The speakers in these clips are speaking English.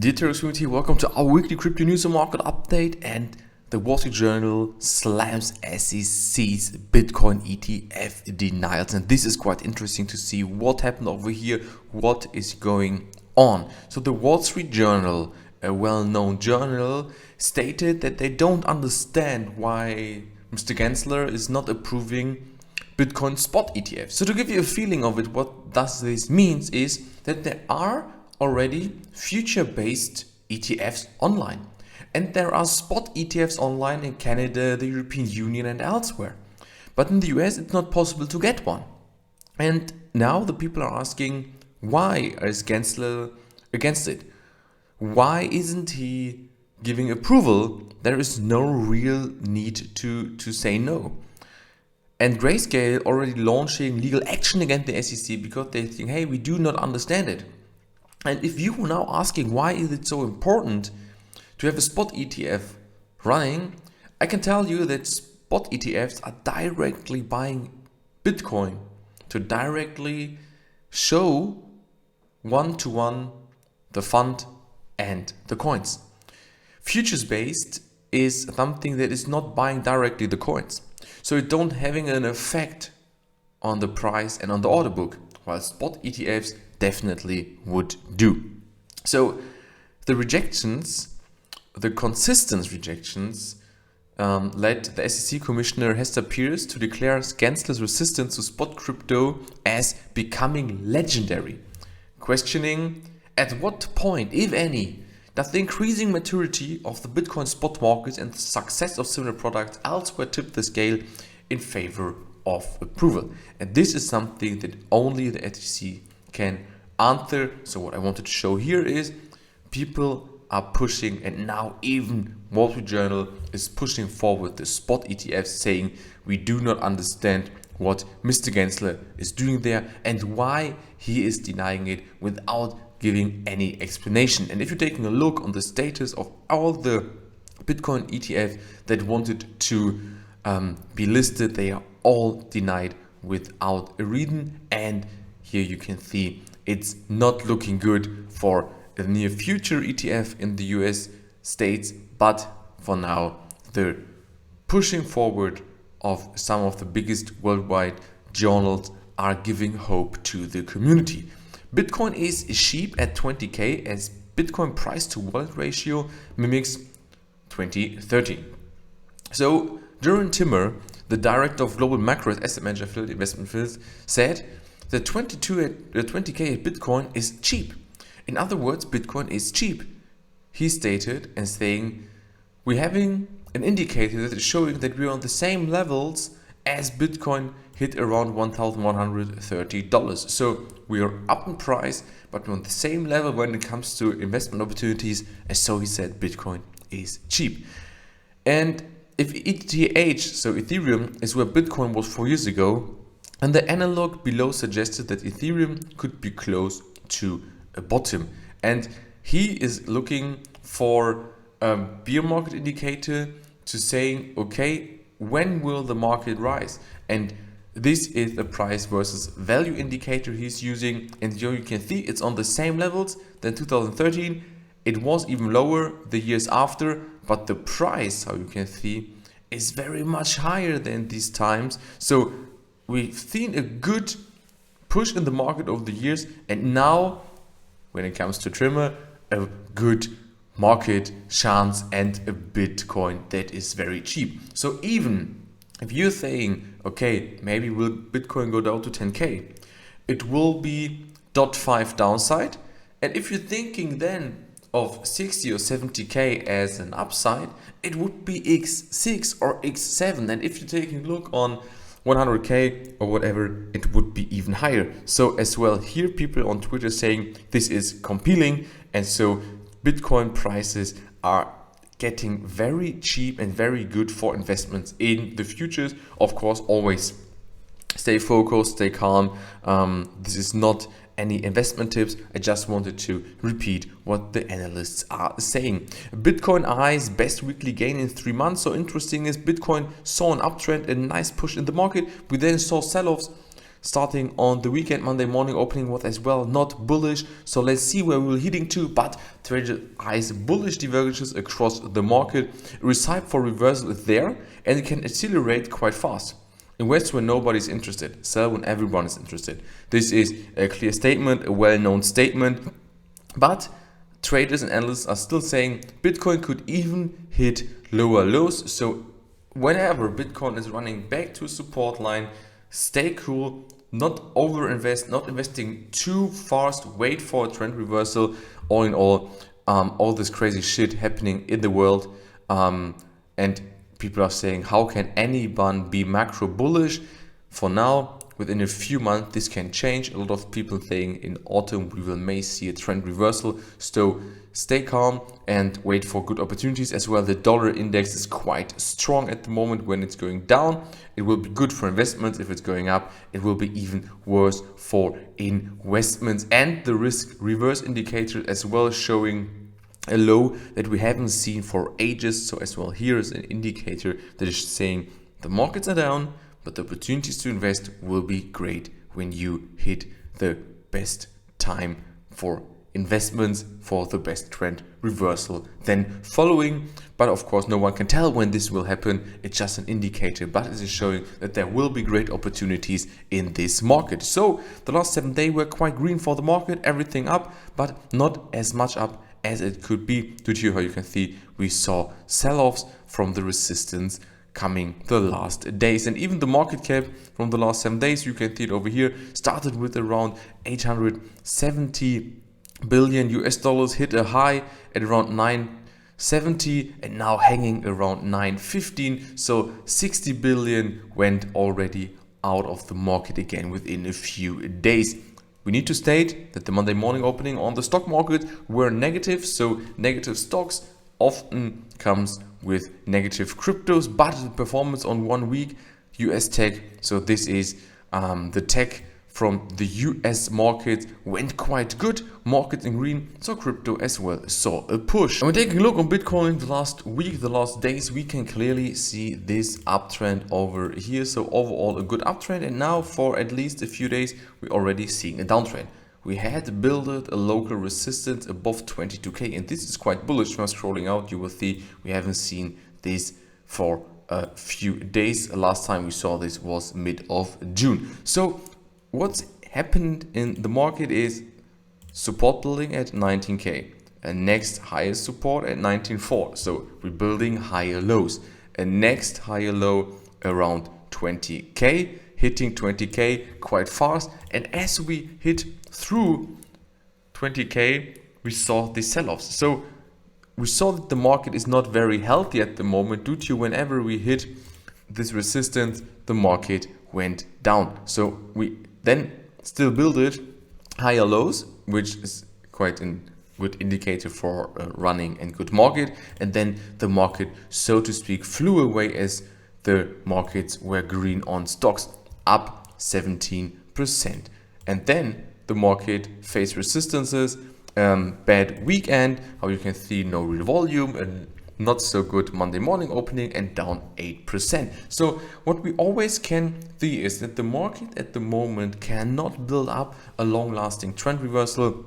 Dear Teroxx community, welcome to our weekly crypto news and market update. And the Wall Street Journal slams SEC's Bitcoin ETF denials. And this is quite interesting to see what happened over here, what is going on. So the Wall Street Journal, a well-known journal, stated that they don't understand why Mr. Gensler is not approving Bitcoin spot ETF. So to give you a feeling of it, what does this mean is that there are already future-based ETFs online. And there are spot ETFs online in Canada, the European Union and elsewhere. But in the US, it's not possible to get one. And now the people are asking, why is Gensler against it? Why isn't he giving approval? There is no real need to say no. And Grayscale already launching legal action against the SEC because they think, hey, we do not understand it. And if you are now asking why is it so important to have a spot ETF running, I can tell you that spot ETFs are directly buying Bitcoin to directly show one-to-one the fund and the coins. Futures-based is something that is not buying directly the coins. So it don't having an effect on the price and on the order book, while spot ETFs definitely would do. So the rejections, the consistent rejections, led the SEC Commissioner Hester Peirce to declare Gensler's resistance to spot crypto as becoming legendary, questioning at what point, if any, does the increasing maturity of the Bitcoin spot market and the success of similar products elsewhere tip the scale in favor of approval. And this is something that only the SEC can answer. So what I wanted to show here is people are pushing, and now even Wall Street Journal is pushing forward the spot ETFs, saying we do not understand what Mr. Gensler is doing there and why he is denying it without giving any explanation. And if you're taking a look on the status of all the Bitcoin ETF that wanted to be listed, they are all denied without a reason. And here you can see it's not looking good for the near future ETF in the US states, but for now the pushing forward of some of the biggest worldwide journals are giving hope to the community. Bitcoin is cheap at 20k as Bitcoin price to wallet ratio mimics 2013. So Jaron Timmer, the director of global macro asset manager affiliate investment firms, said that 20k at Bitcoin is cheap. In other words, Bitcoin is cheap. He stated and saying, we're having an indicator that is showing that we're on the same levels as Bitcoin hit around $1,130. So we are up in price, but we're on the same level when it comes to investment opportunities. And so he said Bitcoin is cheap. And if ETH, so Ethereum, is where Bitcoin was 4 years ago, and the analog below suggested that Ethereum could be close to a bottom. And he is looking for a bear market indicator to saying, okay, when will the market rise? And this is the price versus value indicator he's using. And here you can see it's on the same levels than 2013. It was even lower the years after, but the price, how you can see, is very much higher than these times. So we've seen a good push in the market over the years, and now when it comes to Trimmer, a good market chance and a Bitcoin that is very cheap. So even if you're saying, okay, maybe will Bitcoin go down to 10k, it will be 0.5 downside. And if you're thinking then of 60 or 70k as an upside, it would be x6 or x7. And if you're taking a look on 100k or whatever, it would be even higher. So as well here, people on Twitter saying this is compelling, and so Bitcoin prices are getting very cheap and very good for investments in the futures. Of course, always stay focused, stay calm. This is not any investment tips. I just wanted to repeat what the analysts are saying. Bitcoin eyes best weekly gain in 3 months. So interesting is Bitcoin saw an uptrend, a nice push in the market. We then saw sell-offs starting on the weekend. Monday morning opening was as well not bullish, so let's see where we will heading to. But trader eyes bullish divergences across the market. A recipe for reversal is there, and it can accelerate quite fast. Invest when nobody's interested, sell when everyone is interested. This is a clear statement, a well-known statement, but traders and analysts are still saying Bitcoin could even hit lower lows. So whenever Bitcoin is running back to a support line, stay cool, not overinvest, not investing too fast, wait for a trend reversal. All in all this crazy shit happening in the world, and people are saying, how can anyone be macro bullish? For now, within a few months, this can change. A lot of people saying in autumn we may see a trend reversal. So stay calm and wait for good opportunities as well. The dollar index is quite strong at the moment. When it's going down, it will be good for investments. If it's going up, it will be even worse for investments. And the risk reverse indicator as well, showing a low that we haven't seen for ages. So as well, here is an indicator that is saying the markets are down, but the opportunities to invest will be great when you hit the best time for investments, for the best trend reversal then following. But of course, no one can tell when this will happen. It's just an indicator, but it is showing that there will be great opportunities in this market. So the last 7 days were quite green for the market, everything up, but not as much up as it could be. Due to how you can see, we saw sell-offs from the resistance coming the last days, and even the market cap from the last 7 days, you can see it over here, started with around 870 billion US dollars, hit a high at around 970 and now hanging around 915. So 60 billion went already out of the market again within a few days. We need to state that the Monday morning opening on the stock market were negative, so negative stocks often comes with negative cryptos, but the performance on 1 week US tech, so this is the tech from the US market, went quite good, markets in green, so crypto as well saw a push. And when taking a look on Bitcoin the last week, the last days, we can clearly see this uptrend over here. So overall a good uptrend, and now for at least a few days we're already seeing a downtrend. We had built a local resistance above 22k, and this is quite bullish. When scrolling out, you will see we haven't seen this for a few days. Last time we saw this was mid of June. So what's happened in the market is support building at 19k, and next highest support at 19.4. So we're building higher lows, and next higher low around 20k, hitting 20k quite fast. And as we hit through 20k, we saw the sell-offs. So we saw that the market is not very healthy at the moment, due to whenever we hit this resistance, the market went down. So we then still build it higher lows, which is quite a good indicator for running and good market. And then the market, so to speak, flew away as the markets were green on stocks, up 17%. And then the market faced resistances, bad weekend, how you can see no real volume, and not so good Monday morning opening, and down 8%. So what we always can see is that the market at the moment cannot build up a long-lasting trend reversal.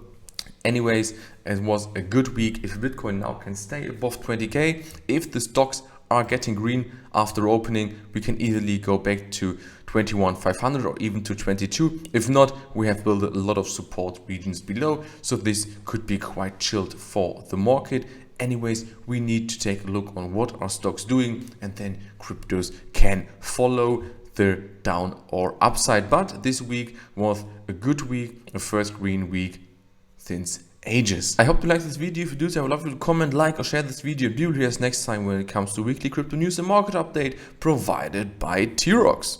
Anyways, it was a good week. If Bitcoin now can stay above 20k, if the stocks are getting green after opening, we can easily go back to 21,500 or even to 22. If not, we have built a lot of support regions below, so this could be quite chilled for the market. Anyways, we need to take a look on what are stocks doing, and then cryptos can follow the down or upside. But this week was a good week, a first green week since ages. I hope you like this video. If you do so, I would love you to comment, like, or share this video. Be with us next time when it comes to weekly crypto news and market update provided by Teroxx.